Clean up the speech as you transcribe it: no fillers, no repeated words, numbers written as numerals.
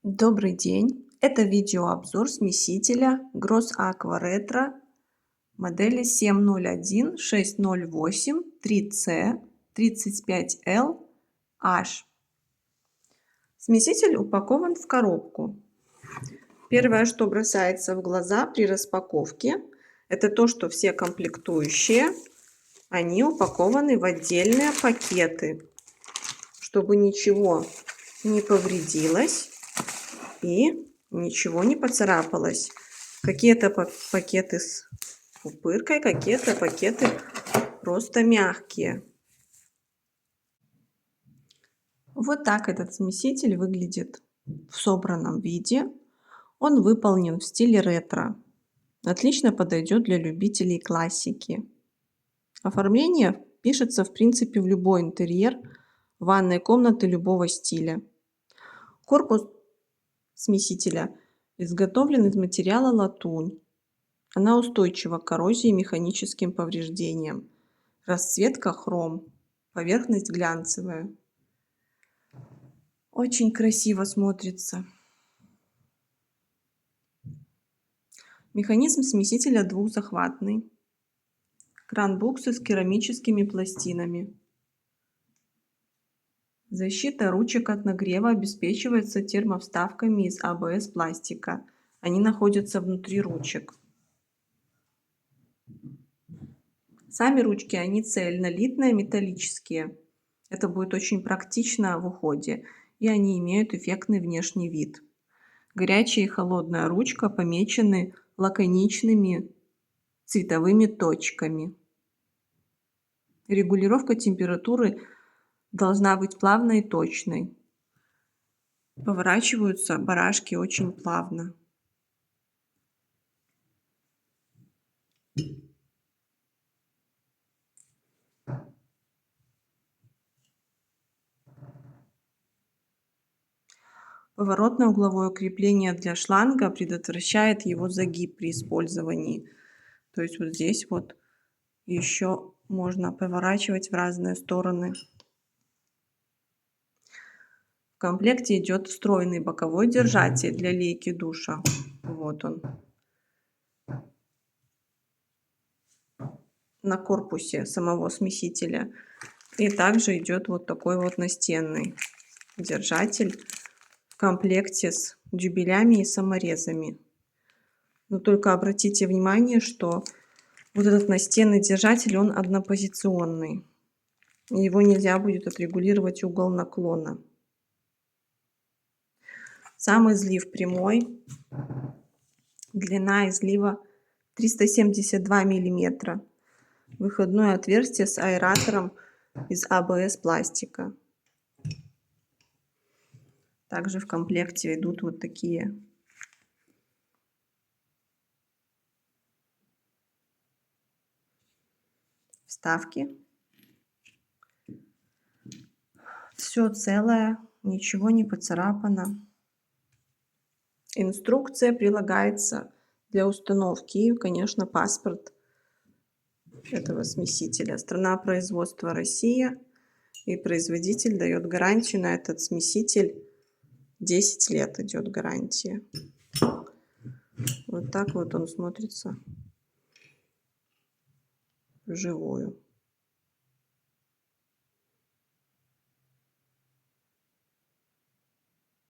Добрый день! Это видеообзор смесителя Gross Aqua Retro модели 701-608-3C-35L-H. Смеситель упакован в коробку. Первое, что бросается в глаза при распаковке, это то, что все комплектующие, они упакованы в отдельные пакеты, чтобы ничего не повредилось и ничего не поцарапалось. Какие-то пакеты с пупыркой, какие-то пакеты просто мягкие. Вот так этот смеситель выглядит в собранном виде. Он выполнен в стиле ретро. Отлично подойдет для любителей классики. Оформление пишется в принципе в любой интерьер ванной комнаты любого стиля. Корпус смесителя изготовлен из материала латунь. Она устойчива к коррозии и механическим повреждениям. Расцветка хром. Поверхность глянцевая. Очень красиво смотрится. Механизм смесителя двухзахватный. Кран-буксы с керамическими пластинами. Защита ручек от нагрева обеспечивается термовставками из АБС пластика. Они находятся внутри ручек. Сами ручки, они цельнолитные, металлические. Это будет очень практично в уходе. И они имеют эффектный внешний вид. Горячая и холодная ручка помечены лаконичными цветовыми точками. Регулировка температуры должна быть плавной и точной. Поворачиваются барашки очень плавно. Поворотное угловое крепление для шланга предотвращает его загиб при использовании. То есть вот здесь вот еще можно поворачивать в разные стороны. В комплекте идет встроенный боковой держатель для лейки душа. Вот он. На корпусе самого смесителя. И также идет вот такой вот настенный держатель в комплекте с дюбелями и саморезами. Но только обратите внимание, что вот этот настенный держатель, он однопозиционный. Его нельзя будет отрегулировать угол наклона. Сам излив прямой. Длина излива 372 мм. Выходное отверстие с аэратором из АБС пластика. Также в комплекте идут вот такие вставки. Все целое, ничего не поцарапано. Инструкция прилагается для установки и, конечно, паспорт этого смесителя. Страна производства Россия. И производитель дает гарантию на этот смеситель. 10 лет идет гарантия. Вот так вот он смотрится вживую.